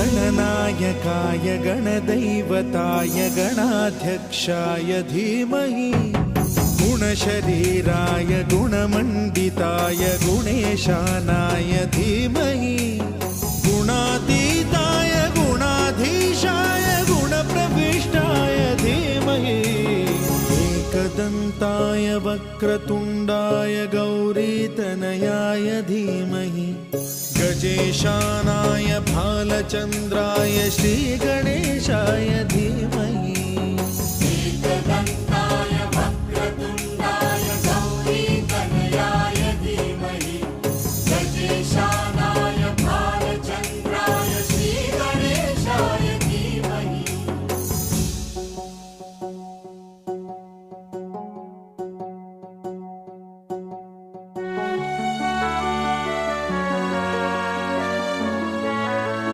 गणनायकाय गणदैवताय गणाध्यक्षाय धीमहि गुणशरीराय गुणमण्डिताय गुणेशानाय धीमहि गुणातीताय गुणाधीशाय गुणप्रविष्टाय धीमहि एकदन्ताय वक्रतुण्डाय गौरीतनयाय धीमहि गजेशानाय भालचन्द्राय श्रीगणेशाय धीमहि